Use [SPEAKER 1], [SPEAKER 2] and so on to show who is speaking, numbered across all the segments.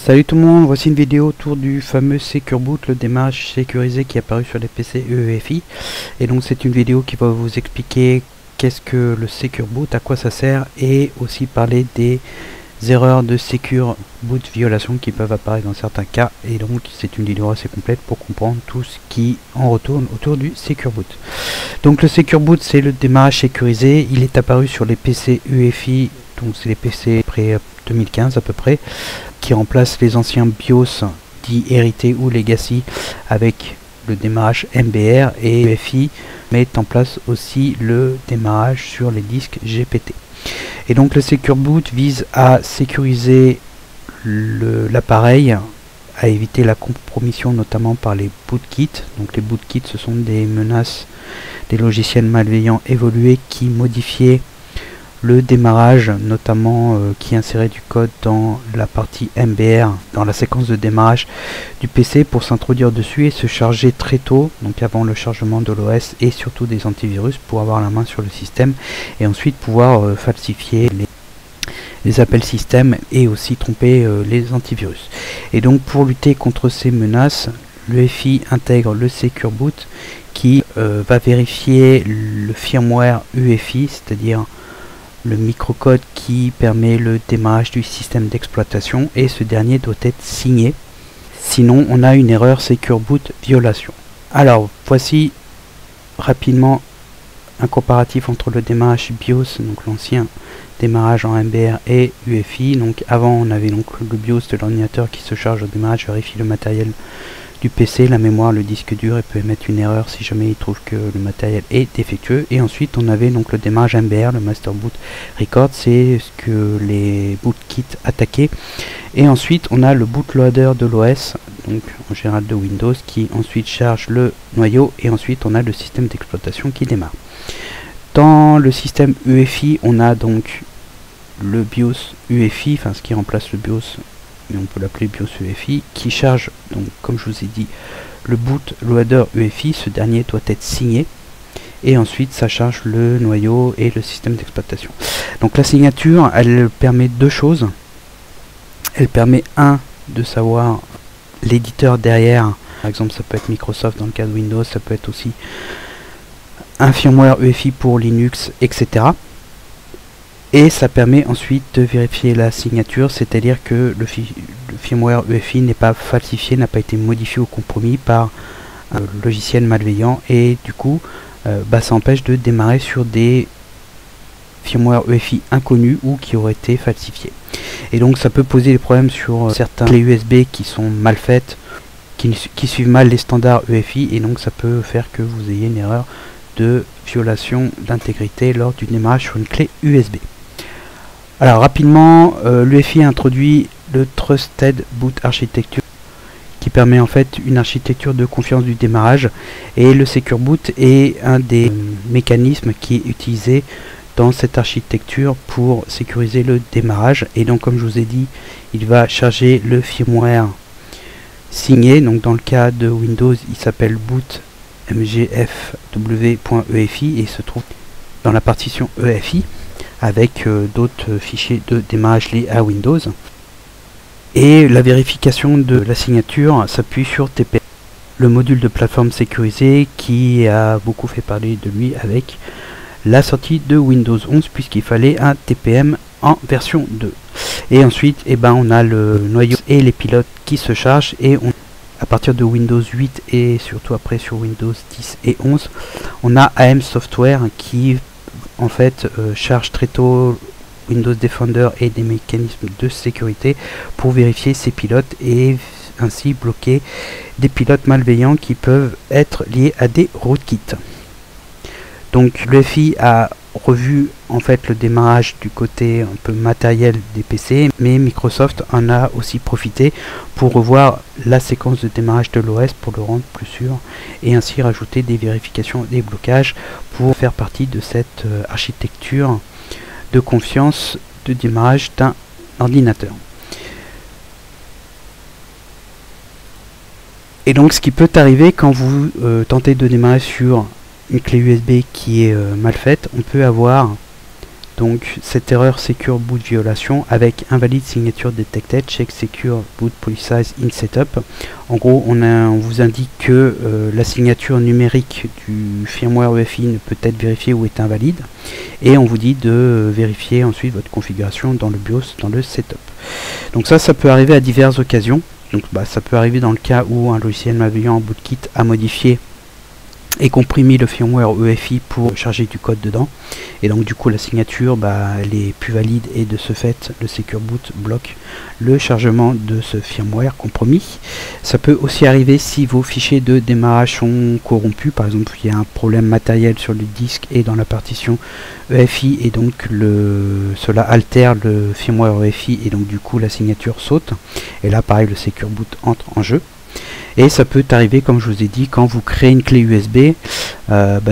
[SPEAKER 1] Salut tout le monde, voici une vidéo autour du fameux Secure Boot, le démarrage sécurisé qui est apparu sur les PC EEFI. Et donc c'est une vidéo qui va vous expliquer qu'est-ce que le Secure Boot, à quoi ça sert, et aussi parler des erreurs de Secure Boot violation qui peuvent apparaître dans certains cas. Et donc c'est une vidéo assez complète pour comprendre tout ce qui en retourne autour du Secure Boot. Donc le Secure Boot, c'est le démarrage sécurisé. Il est apparu sur les PC EEFI, donc c'est les PC après 2015 à peu près, qui remplace les anciens BIOS dits hérités ou legacy avec le démarrage MBR, et UEFI met en place aussi le démarrage sur les disques GPT. Et donc le Secure Boot vise à sécuriser l'appareil, à éviter la compromission notamment par les bootkits. Donc les bootkits, ce sont des menaces, des logiciels malveillants évolués qui modifiaient le démarrage, notamment qui insérait du code dans la partie MBR, dans la séquence de démarrage du PC pour s'introduire dessus et se charger très tôt, donc avant le chargement de l'OS et surtout des antivirus pour avoir la main sur le système et ensuite pouvoir falsifier les appels système et aussi tromper les antivirus. Et donc pour lutter contre ces menaces, l'UEFI intègre le Secure Boot qui va vérifier le firmware UEFI, c'est-à-dire le microcode qui permet le démarrage du système d'exploitation, et ce dernier doit être signé, sinon on a une erreur Secure Boot violation. Alors voici rapidement un comparatif entre le démarrage BIOS, donc l'ancien démarrage en MBR, et UEFI. Donc avant on avait donc le BIOS de l'ordinateur qui se charge au démarrage, vérifie le matériel du PC, la mémoire, le disque dur, et peut émettre une erreur si jamais il trouve que le matériel est défectueux. Et ensuite on avait donc le démarrage MBR, le Master Boot Record, c'est ce que les bootkits attaquaient. Et ensuite on a le bootloader de l'OS, donc en général de Windows, qui ensuite charge le noyau, et ensuite on a le système d'exploitation qui démarre. Dans le système UEFI, on a donc le BIOS UEFI, enfin ce qui remplace le BIOS, mais on peut l'appeler BIOS UEFI, qui charge, donc comme je vous ai dit, le bootloader UEFI. Ce dernier doit être signé, et ensuite ça charge le noyau et le système d'exploitation. Donc la signature, elle permet deux choses. Elle permet de savoir l'éditeur derrière. Par exemple, ça peut être Microsoft dans le cas de Windows, ça peut être aussi un firmware UEFI pour Linux, etc. Et ça permet ensuite de vérifier la signature, c'est-à-dire que le firmware UEFI n'est pas falsifié, n'a pas été modifié ou compromis par un logiciel malveillant, et du coup ça empêche de démarrer sur des firmware UEFI inconnus ou qui auraient été falsifiés. Et donc ça peut poser des problèmes sur certains clés USB qui sont mal faites, qui suivent mal les standards UEFI, et donc ça peut faire que vous ayez une erreur de violation d'intégrité lors du démarrage sur une clé USB. Alors rapidement, l'UEFI a introduit le Trusted Boot Architecture, qui permet en fait une architecture de confiance du démarrage, et le Secure Boot est un des mécanismes qui est utilisé dans cette architecture pour sécuriser le démarrage. Et donc comme je vous ai dit, il va charger le firmware signé. Donc dans le cas de Windows, il s'appelle boot mgfw.efi et se trouve dans la partition EFI avec d'autres fichiers de démarrage liés à Windows. Et la vérification de la signature s'appuie sur TPM, le module de plateforme sécurisé qui a beaucoup fait parler de lui avec la sortie de Windows 11, puisqu'il fallait un TPM en version 2. Et ensuite on a le noyau et les pilotes qui se chargent, et à partir de Windows 8 et surtout après sur Windows 10 et 11, on a AM Software qui en fait charge très tôt Windows Defender et des mécanismes de sécurité pour vérifier ces pilotes et ainsi bloquer des pilotes malveillants qui peuvent être liés à des rootkits. Donc l'UEFI a revu en fait le démarrage du côté un peu matériel des PC, mais Microsoft en a aussi profité pour revoir la séquence de démarrage de l'OS pour le rendre plus sûr, et ainsi rajouter des vérifications et des blocages pour faire partie de cette architecture de confiance de démarrage d'un ordinateur. Et donc ce qui peut arriver quand vous tentez de démarrer sur une clé USB qui est mal faite, on peut avoir donc cette erreur Secure Boot Violation avec invalide signature detected, check Secure Boot Policies in Setup. En gros, on vous indique que la signature numérique du firmware EFI ne peut être vérifiée ou est invalide, et on vous dit de vérifier ensuite votre configuration dans le BIOS, dans le setup. Donc ça peut arriver à diverses occasions. Donc ça peut arriver dans le cas où un logiciel malveillant en bootkit a modifié et comprimé le firmware EFI pour charger du code dedans, et donc du coup la signature elle est plus valide, et de ce fait le Secure Boot bloque le chargement de ce firmware compromis. Ça peut aussi arriver si vos fichiers de démarrage sont corrompus, par exemple il y a un problème matériel sur le disque et dans la partition EFI, et donc cela altère le firmware EFI, et donc du coup la signature saute, et là pareil le Secure Boot entre en jeu. Et ça peut arriver, comme je vous ai dit, quand vous créez une clé USB,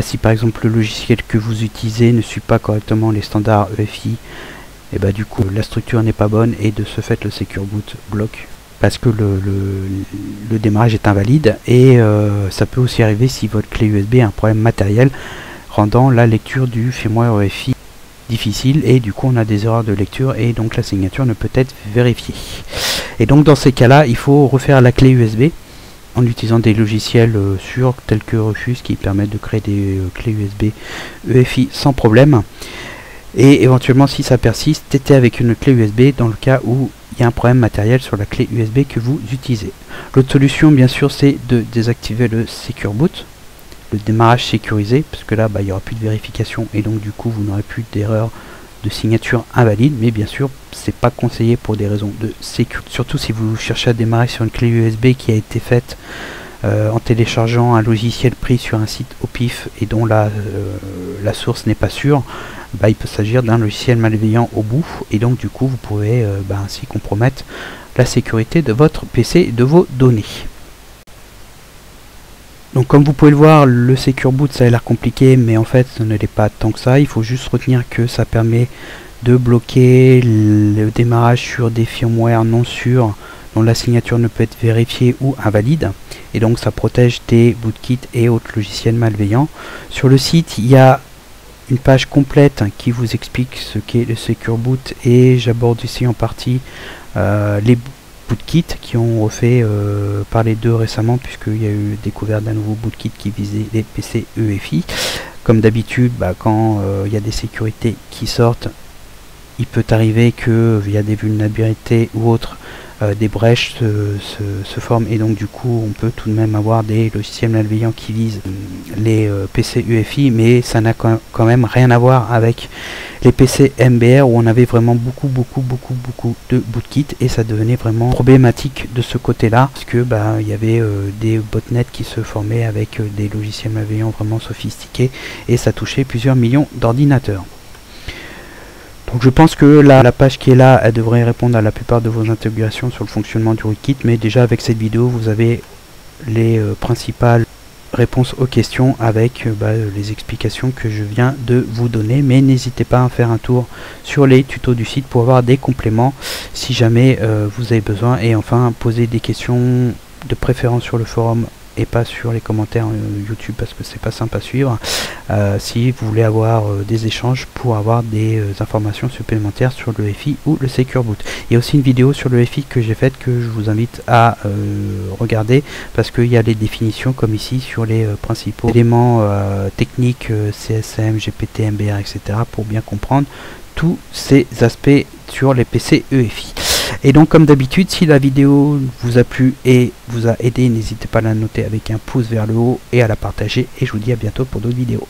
[SPEAKER 1] si par exemple le logiciel que vous utilisez ne suit pas correctement les standards EFI, et du coup la structure n'est pas bonne, et de ce fait le Secure Boot bloque parce que le démarrage est invalide. Et ça peut aussi arriver si votre clé USB a un problème matériel rendant la lecture du firmware EFI difficile, et du coup on a des erreurs de lecture, et donc la signature ne peut être vérifiée. Et donc dans ces cas là il faut refaire la clé USB en utilisant des logiciels sûrs tels que Rufus, qui permettent de créer des clés USB EFI sans problème, et éventuellement si ça persiste, tester avec une clé USB dans le cas où il y a un problème matériel sur la clé USB que vous utilisez. L'autre solution bien sûr c'est de désactiver le Secure Boot, le démarrage sécurisé, parce que là il n'y aura plus de vérification, et donc du coup vous n'aurez plus d'erreur de signature invalide, mais bien sûr c'est pas conseillé pour des raisons de sécurité, surtout si vous cherchez à démarrer sur une clé USB qui a été faite en téléchargeant un logiciel pris sur un site au pif et dont la source n'est pas sûre. Il peut s'agir d'un logiciel malveillant au bout, et donc du coup vous pouvez ainsi compromettre la sécurité de votre PC et de vos données. Donc comme vous pouvez le voir, le Secure Boot ça a l'air compliqué, mais en fait ce ne l'est pas tant que ça. Il faut juste retenir que ça permet de bloquer le démarrage sur des firmware non sûrs dont la signature ne peut être vérifiée ou invalide, et donc ça protège des bootkits et autres logiciels malveillants. Sur le site il y a une page complète qui vous explique ce qu'est le Secure Boot, et j'aborde ici en partie les bootkits qui ont refait parler d'eux récemment, puisqu'il y a eu découverte d'un nouveau bootkit qui visait les PC EFI. Comme d'habitude, quand il y a des sécurités qui sortent, il peut arriver que via des vulnérabilités ou autres, des brèches se forment, et donc du coup on peut tout de même avoir des logiciels malveillants qui visent les PC UEFI, mais ça n'a quand même rien à voir avec les PC MBR où on avait vraiment beaucoup de bootkits, et ça devenait vraiment problématique de ce côté là, parce que il y avait des botnets qui se formaient avec des logiciels malveillants vraiment sophistiqués, et ça touchait plusieurs millions d'ordinateurs. Donc je pense que la page qui est là, elle devrait répondre à la plupart de vos interrogations sur le fonctionnement du rootkit, mais déjà avec cette vidéo vous avez les principales réponses aux questions avec les explications que je viens de vous donner. Mais n'hésitez pas à faire un tour sur les tutos du site pour avoir des compléments si jamais vous avez besoin, et enfin poser des questions de préférence sur le forum et pas sur les commentaires YouTube, parce que c'est pas simple à suivre, si vous voulez avoir des échanges pour avoir des informations supplémentaires sur le EFI ou le Secure Boot. Il y a aussi une vidéo sur le EFI que j'ai faite, que je vous invite à regarder, parce qu'il y a les définitions comme ici sur les principaux éléments techniques, CSM, GPT, MBR, etc., pour bien comprendre tous ces aspects sur les PC EFI. Et donc comme d'habitude, si la vidéo vous a plu et vous a aidé, n'hésitez pas à la noter avec un pouce vers le haut et à la partager, et je vous dis à bientôt pour d'autres vidéos.